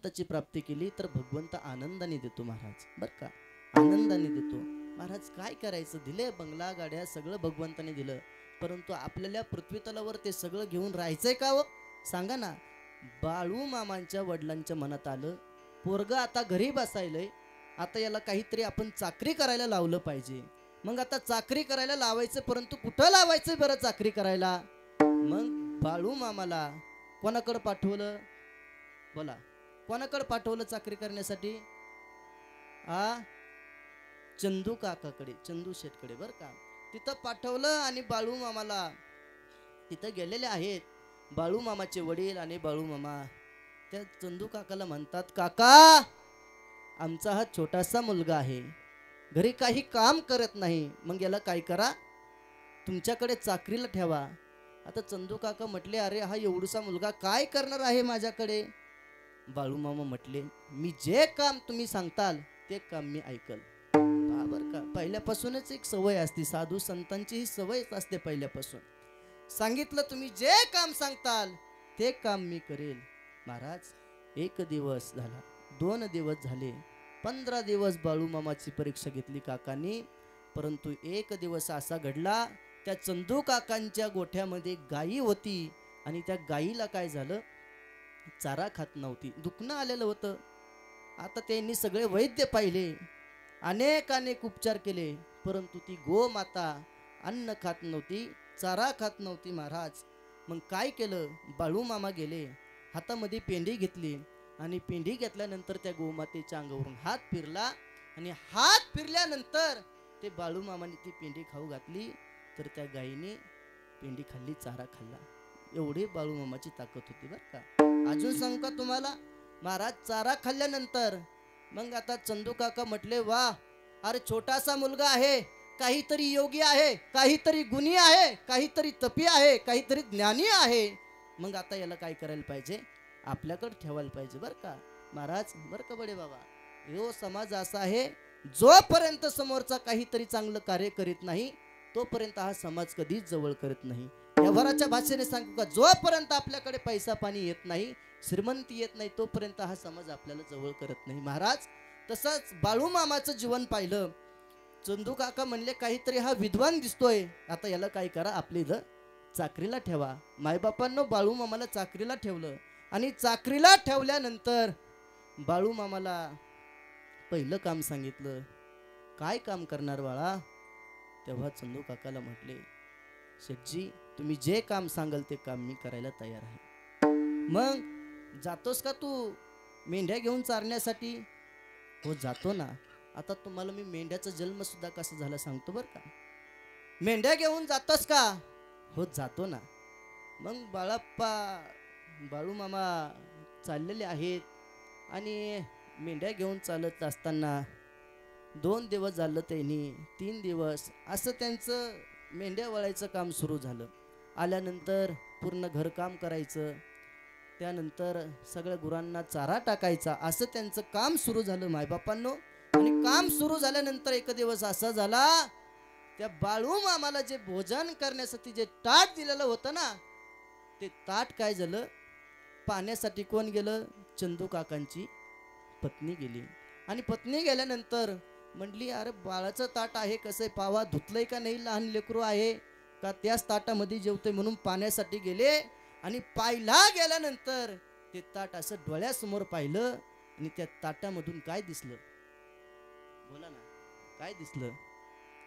भगवंताची प्राप्ती केली तर भगवंत आनंदाने देतो महाराज, बरं का, आनंदाने देतो महाराज. काय करायचं, दिले बंगला गाड्या सगळं भगवंताने दिलं, परंतु आपल्याला पृथ्वी तलावर ते सगळं घेऊन राहायचंय का हो, सांगा ना. बाळू मामांच्या वडिलांच्या मनात आलं, पोरग आता घरी बसायलंय, आता याला काहीतरी आपण चाकरी करायला लावलं पाहिजे. मग आता चाकरी करायला लावायचं, परंतु कुठं लावायचं बरं चाकरी करायला. मग बाळू मामाला कोणाकडे पाठवलं, बोला, कोणाकडे पाठवलं चाकरी करण्यासाठी, चंदू काकाकडे, चंदू शेठकडे, बरं का. तिथं पाठवलं आणि बाळू मामाला तिथं गेलेले आहेत बाळू मामाचे वडील आणि बाळू मामा त्या चंदू काकाला म्हणतात, काका आमचा हा छोटासा मुलगा आहे, घरी काही काम करत नाही, मग याला काय करा, तुमच्याकडे चाकरीला ठेवा. आता चंदू काका म्हटले, अरे हा एवढूसा मुलगा काय करणार आहे माझ्याकडे. बाळू मामा म्हटले, मी जे काम तुम्ही सांगताल ते काम मी ऐकल. बरं का, पहिल्यापासूनच एक सवय असते, साधू संतांची ही सवयच असते पहिल्यापासून. सांगितलं तुम्ही जे काम सांगताल ते काम मी करेल. महाराज, 1 दिवस झाला, 2 दिवस झाले, 15 दिवस बाळू मामाची परीक्षा घेतली काकांनी, परंतु 1 दिवस असा घडला, त्या चंदू काकांच्या गोठ्यामध्ये गायी होती आणि त्या गायीला काय झालं, चारा खात नव्हती, दुखणं आलेलं होतं. आता त्यांनी सगळे वैद्य पाहिले, अनेक उपचार केले, परंतु ती गोमाता अन्न खात नव्हती, चारा खात नव्हती महाराज. मग काय केलं, बाळू मामा गेले, हातामध्ये पेंडी घेतली आणि पेंडी घेतल्यानंतर त्या गोमातेच्या अंगावरून हात फिरला आणि हात फिरल्यानंतर ते बाळू मामाने ती पेंडी खाऊ घातली, तर त्या गायीने पेंडी खाल्ली, चारा खाल्ला. एवढी बाळू मामाची ताकद होती, बरं का. अजून सांगू का तुम्हाला महाराज, चारा खाल्ल्यानंतर मग आता चंदू काका म्हटले, वा, अरे छोटासा मुलगा आहे, काहीतरी योगी आहे, काहीतरी गुणी आहे, काहीतरी तपी आहे, काहीतरी ज्ञानी आहे, मग आता याला काय करायला पाहिजे, आपल्याकडे ठेवायला पाहिजे, बरं का महाराज, बरं का बडे बाबा. यो समाज असा आहे, जोपर्यंत समोरचा काहीतरी चांगलं कार्य करीत नाही तोपर्यंत हा समाज कधीच जवळ करत नाही. व्यवहाराच्या भाषेने सांगू का, जोपर्यंत आपल्याकडे पैसा पाणी येत नाही, श्रीमंती येत नाही, तोपर्यंत हा समाज आपल्याला जवळ करत नाही महाराज. तसंच बाळू मामाचं जीवन पाहिलं, चंदू काका म्हणले, काहीतरी हा विद्वान दिसतोय, आता याला काय करा, आपल्या इथं चाकरीला ठेवा. मायबापांनो बाळू मामाला चाकरीला ठेवलं आणि चाकरीला ठेवल्यानंतर बाळू मामाला पहिलं काम सांगितलं, काय काम करणार बाळा. तेव्हा चंदू काकाला म्हटले, शेठजी तुम्ही जे काम सांगाल ते काम मी करायला तयार आहे. मग जातोस का तू मेंढ्या घेऊन चारण्यासाठी. हो जातो ना. आता तुम्हाला मी मेंढ्याचा जन्म सुद्धा कसा झाला सांगतो बरं का. मेंढ्या घेऊन जातोस का. हो जातो ना. मग बाळू मामा चाललेले आहेत आणि मेंढ्या घेऊन चालत असताना 2 दिवस झालं, त्यांनी 3 दिवस असं त्यांचं मेंढ्या वळायचं काम सुरू झालं. आल्यानंतर पूर्ण घरकाम करायचं, त्यानंतर सगळ्या गुरांना चारा टाकायचा, असं त्यांचं काम सुरू झालं मायबापांनो. आणि काम सुरू झाल्यानंतर एक दिवस असा झाला, त्या बाळू मामाला जे भोजन करण्यासाठी जे ताट दिलेलं होतं ना, ते ताट काय झालं, पाण्यासाठी कोण गेलं, चंदू काकांची पत्नी गेली. आणि पत्नी गेल्यानंतर म्हटली, अरे बाळाचं ताट आहे, कसं पावा धुतलंय का नाही, लहान लेकरू आहे का, त्याच ताटामध्ये जेवतोय म्हणून पाण्यासाठी गेले. आणि पायला गेल्यानंतर ते ताट असं डोळ्यासमोर पाहिलं आणि त्या ताटामधून काय दिसलं, बोला ना, काय दिसलं.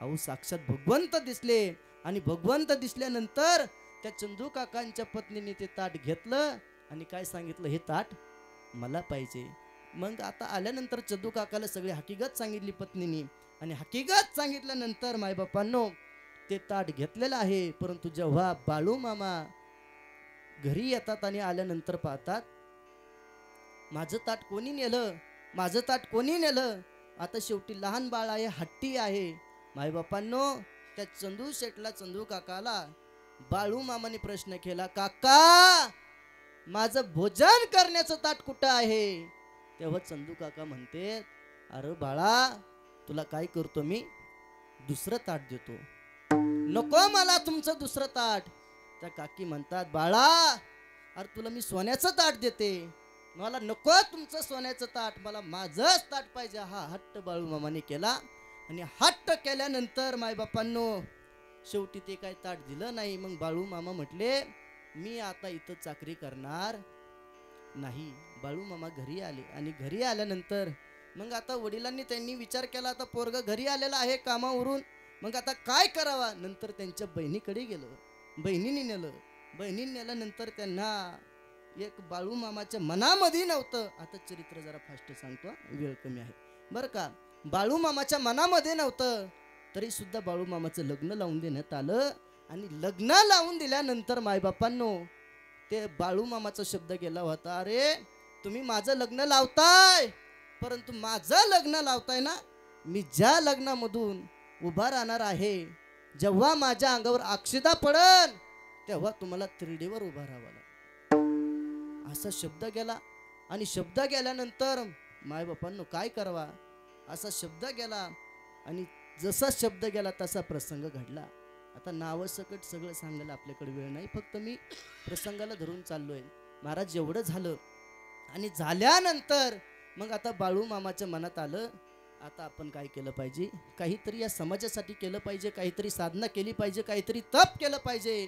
अहो साक्षात भगवंत दिसले. आणि भगवंत दिसल्यानंतर त्या चंदू काकांच्या पत्नीने ते ताट घेतलं आणि काय सांगितलं, हे ताट मला पाहिजे. मग आता आल्यानंतर चंदू काकाला सगळी हकीकत सांगितली पत्नीने. आणि हकीकत सांगितल्यानंतर मायबापांनो ते ताट घेतलेलं आहे. परंतु जेव्हा बाळू मामा घरी येतात आणि आल्यानंतर पाहतात, माझं ताट कोणी नेलं, माझं ताट कोणी नेलं. आता शेवटी लहान बाळ आहे, हट्टी आहे. मायबापांनो त्या चंदू शेठला, चंदू काकाला बाळू मामाने प्रश्न केला, काका माझं भोजन करण्याचं ताट कुठं आहे. तेव्हा चंदू काका म्हणते, अरे बाळा तुला काय करतो मी, दुसरं ताट देतो. नको मला तुमचं दुसरं ताट. त्या काकी म्हणतात, बाळा अरे तुला मी सोन्याचं ताट देते, मला नको तुमचं सोन्याचं ताट, मला माझंच ताट पाहिजे, हा हट्ट बाळूमामाने केला. आणि हट्ट केल्यानंतर मायबापांनो शेवटी ते काय ताट दिलं नाही. मग बाळूमामा म्हटले मी आता इथं चाकरी करणार नाही. बाळूमामा घरी आले आणि घरी आल्यानंतर मग आता वडिलांनी त्यांनी विचार केला, आता पोरग घरी आलेला आहे कामावरून, मग आता काय करावा. नंतर त्यांच्या बहिणीकडे गेलो, बहिणीने नेलं. बहिणीने नेल्यानंतर त्यांना एक बाळूमामाच्या मनामध्ये नव्हतं. आता चरित्र जरा फास्ट सांगतो, वेळ कमी आहे बरं का. बाळूमामाच्या मनामध्ये नव्हतं, तरी सुद्धा बाळूमामाचं लग्न लावून देण्यात आलं. आणि लग्न लावून दिल्यानंतर मायबापांनो ते बाळूमामाचा शब्द गेला होता, अरे तुम्ही माझं लग्न लावताय, परंतु माझं लग्न लावताय ना, मी ज्या लग्नामधून उभा राहणार आहे, जेव्हा माझ्या अंगावर अक्षदा पडल तेव्हा तुम्हाला तिरडीवर उभा राहावं लागेल, असा शब्द गेला. आणि शब्द गेल्यानंतर मायबापांनो काय करावा, असा शब्द गेला. आणि जसा शब्द गेला तसा प्रसंग घडला. आता नावासकट सगळं सांगायला आपल्याकडे वेळ नाही, फक्त मी प्रसंगाला धरून चाललोय. महाराज एवढं झालं आणि झाल्यानंतर मग आता बाळूमामाच्या मनात आलं, आता आपण काय केलं पाहिजे, काहीतरी या समाजासाठी केलं पाहिजे, काहीतरी साधना केली पाहिजे, काहीतरी तप केलं पाहिजे.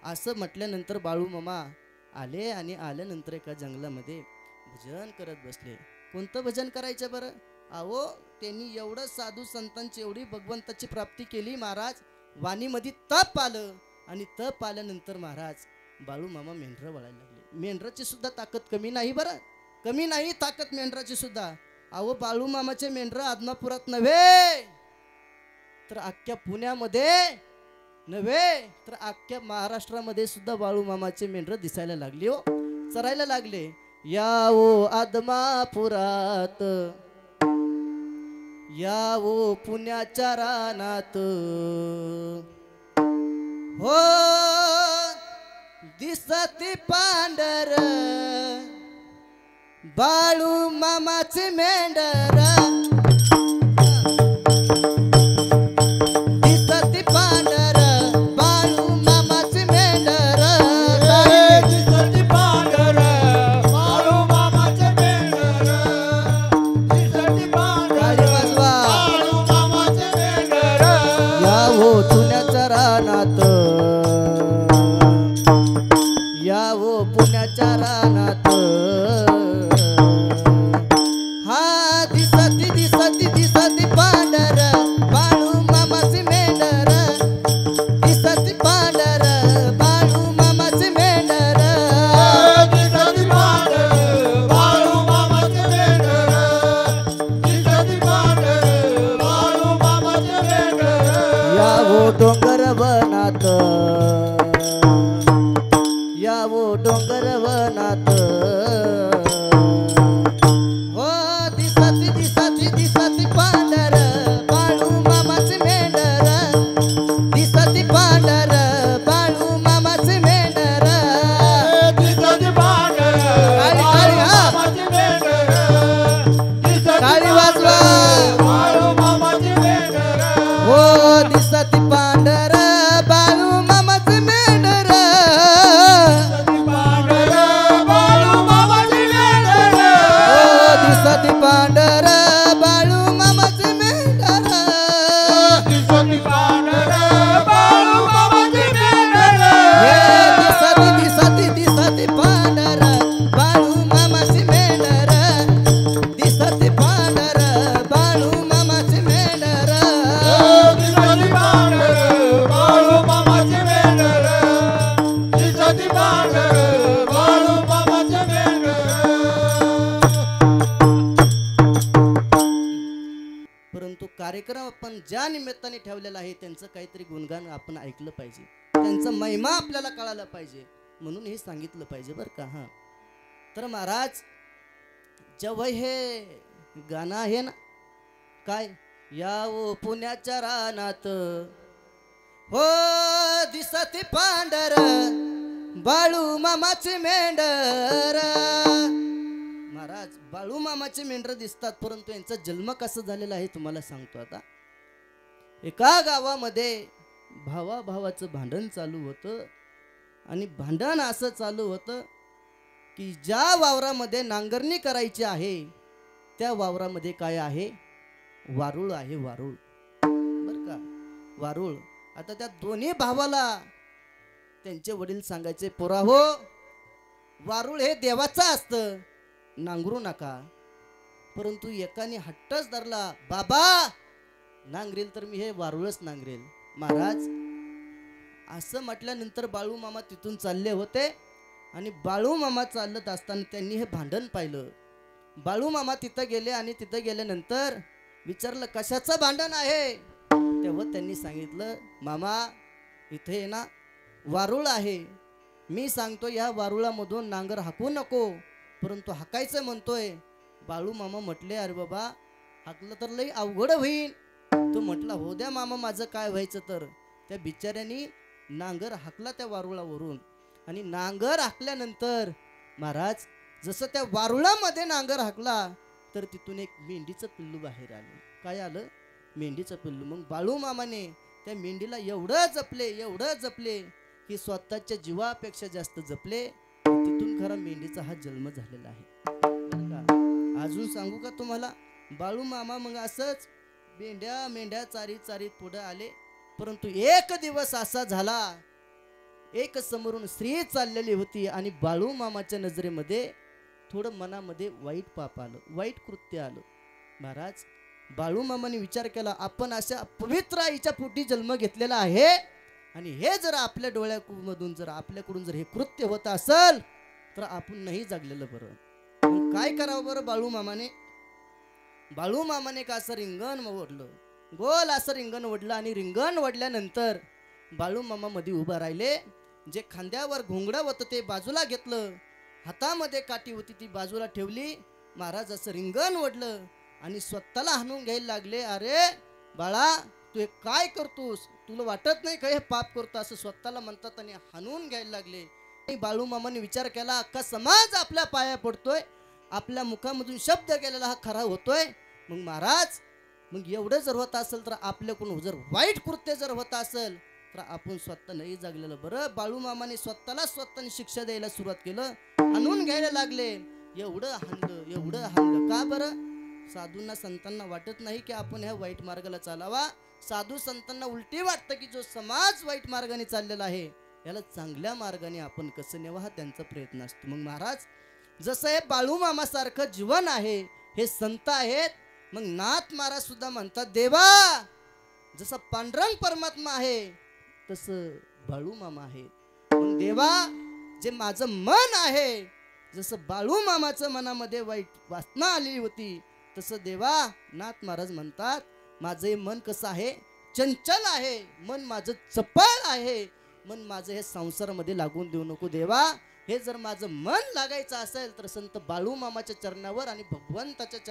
असं म्हटल्यानंतर बाळूमामा आले आणि आल्यानंतर एका जंगलामध्ये भजन करत बसले. कोणतं भजन करायचं बरं? अहो त्यांनी एवढं साधू संतांची एवढी भगवंताची प्राप्ती केली महाराज, वाणीमध्ये तप आलं. आणि तप आल्यानंतर महाराज बाळूमामा मेंढरं वळायला लागले. मेंढराची सुद्धा ताकद कमी नाही बरं, कमी नाही ताकद मेंढराची सुद्धा. अहो बाळूमामाचे मेंढरं आदमापुरात नव्हे तर अख्ख्या पुण्यामध्ये नव्हे तर अख्ख्या महाराष्ट्रामध्ये सुद्धा बाळूमामाचे मेंढरं दिसायला लागले, हो चरायला लागले. या ओ आदमापुरात, या ओ पुण्याच्या रानात, हो दिसती पांढर बाळूमामाचे मेंढर, दिसती पांढर बाळूमामाचे मेंढर, दिसती पांढर बाळूमामाचे मेंढर, दिसती पांढर बाळूमामाचे मेंढर. या हो पुण्याच्या रानात, या हो पुण्याच्या रानात, हा दिसती दिसती दिसती पांढर बाळूमामाचे मेंढर, दिसती पांढर बाळूमामाचे मेंढर, दिसती पांढर बाळूमामाचे मेंढर, दिसती पांढर बाळूमामाचे मेंढर. या हो डोंगर वनात, या हो डोंगर वनात, हो दिसती दिसती दिसती पांढर बाळूमामाचे मेंढर, दिसती पांढर बाळूमामाचे मेंढर, दिसती पांढर बाळूमामाचे मेंढर, दिसती टाळी वाजवा. बाळूमामाचे मेंढर, हो दिसती पांढर बाळूमामाचे मेंढर, दिसती पांढर बाळूमामाचे मेंढर, हो दिसती पांढर बाळूमामाचे मेंढर, दिसती पांढर बाळूमामाचे मेंढर, हे दिसती दिसती दिसती पांढर बाळूमामाचे मेंढर, दिसती पांढर बाळूमामाचे मेंढर, दिसती पांढर बाळूमामाचे मेंढर, दिसती पांढर बाळूमामाचे मेंढर. परंतु कार्यक्रम आपण ज्या निमित्ताने ठेवलेला आहे त्यांचं काहीतरी गुणगान आपण ऐकलं पाहिजे, त्यांचा महिमा आपल्याला कळायला पाहिजे, म्हणून हे सांगितलं पाहिजे बरं का. हा तर महाराज जेव्हा हे गाणं आहे ना, काय या ओ पुण्याच्या रानात, हो दिसती पांढर बाळूमामाचे मेंढर. महाराज बाळूमामाचे मेंढर दिसतात, परंतु यांचा जन्म कसा झालेला आहे तुम्हाला सांगतो. आता एका गावामध्ये भावाभावाचं भांडण चालू होतं आणि भांडण असं चालू होतं की ज्या वावरामध्ये नांगरणी करायची आहे त्या वावरामध्ये काय आहे, वारुळ आहे, वारुळ, बर का, वारुळ. आता त्या दोन्ही भावाला त्यांचे वडील सांगायचे, पोराहो, वारुळ हे देवाचं असतं, नांगरू नका. परंतु एकाने हट्टच धरला, बाबा नांगरेल तर मी हे वारुळच नांगरेल. महाराज असं म्हटल्यानंतर बाळू मामा तिथून चालले होते आणि बाळू मामा चालत असताना त्यांनी हे भांडण पाहिलं. बाळू मामा तिथं गेले आणि तिथं गेल्यानंतर विचारलं, कशाचं भांडण आहे? तेव्हा त्यांनी सांगितलं, मामा इथे ना वारुळ आहे, मी सांगतो या वारुळामधून नांगर हाकू नको, परंतु हाकायचं म्हणतोय. बाळू मामा म्हटले, अरे बाबा हाकलं तर लई अवघड होईल. तो म्हटला, हो द्या मामा, माझं काय व्हायचं तर. त्या बिचाऱ्यांनी नांगर हाकला त्या वारुळावरून आणि नांगर हाकल्यानंतर महाराज जसं त्या वारुळामध्ये नांगर हाकला तर तिथून एक मेंढीचं पिल्लू बाहेर आलं. काय आलं? मेंढीचं पिल्लू. मग बाळू मामाने त्या मेंढीला एवढं जपले की स्वतःच्या जीवापेक्षा जास्त जपले. तिथून खरा मेंढीचा हा जन्म झालेला आहे. बरं का? अजून सांगू का तुम्हाला? बाळू मामा मग असंच मेंढ्या चारीत पुढे आले. परंतु एक दिवस असा झाला, एक समोरून स्त्री चाललेली होती आणि बाळू मामाच्या नजरेमध्ये थोडं मनामध्ये वाईट पाप आलं, वाईट कृत्य आलं. महाराज बाळू मामाने विचार केला, आपण अशा पवित्र आईच्या पोटी जन्म घेतलेला आहे आणि हे जर आपल्या डोळ्यामधून जर आपल्याकडून जर हे कृत्य होत असेल तर आपण नाही जगलेलं बरं. मग काय करावं बरं? बाळू मामाने का असं रिंगण ओढलं, गोल असं रिंगण ओढलं आणि रिंगण ओढल्यानंतर बाळू मामा मध्ये उभा राहिले. जे खांद्यावर घोंगडं होतं ते बाजूला घेतलं, हातामध्ये काठी होती ती बाजूला ठेवली. महाराज असं रिंगण ओढलं आणि स्वतःला हाणून घ्यायला लागले. अरे बाळा, तू हे काय करतोस? तुला वाटत नाही का हे पाप करतो? असं स्वतःला म्हणतात आणि हाणून घ्यायला लागले. बाळू मामाने विचार केला, अख्खा समाज आपल्या पाया पडतोय, आपल्या मुखामधून शब्द केलेला हा खरा होतोय. मग महाराज, मग एवढं जर होत असेल तर आपल्याकडून जर वाईट कृत्य जर होत असेल तर आपण स्वतः नाही जगलेलं बरं. बाळू मामाने स्वतःने शिक्षा द्यायला सुरुवात केलं, हाणून घ्यायला लागले. एवढं हाणलं का बरं? साधूंना संतांना वाटत नाही की आपण ह्या वाईट मार्गाला चालावा. साधू संतांना उलटी वाटतं की जो समाज वाईट मार्गाने चाललेला आहे याला चांगल्या मार्गाने आपण कसं नेवा हा त्यांचा प्रयत्न असतो. मग महाराज जसं हे बाळू मामा सारखं जीवन आहे, हे संत आहेत. मग नाथ महाराज सुद्धा म्हणतात, देवा जसं पांडुरंग परमात्मा आहे तसं बाळू मामा आहे. मग देवा, जे माझं मन आहे, जसं बाळू मामाचं मनामध्ये वाईट वासना आली होती तसं देवा नाथ महाराज म्हणतात, माझं हे मन कसं आहे? चंचल आहे. मन माझं चपळ आहे. मन माझं हे संसारामध्ये लागून देऊ नको देवा. हे जर माझं मन लागायचं असेल तर संत बाळू मामाच्या चरणावर आणि भगवंताच्या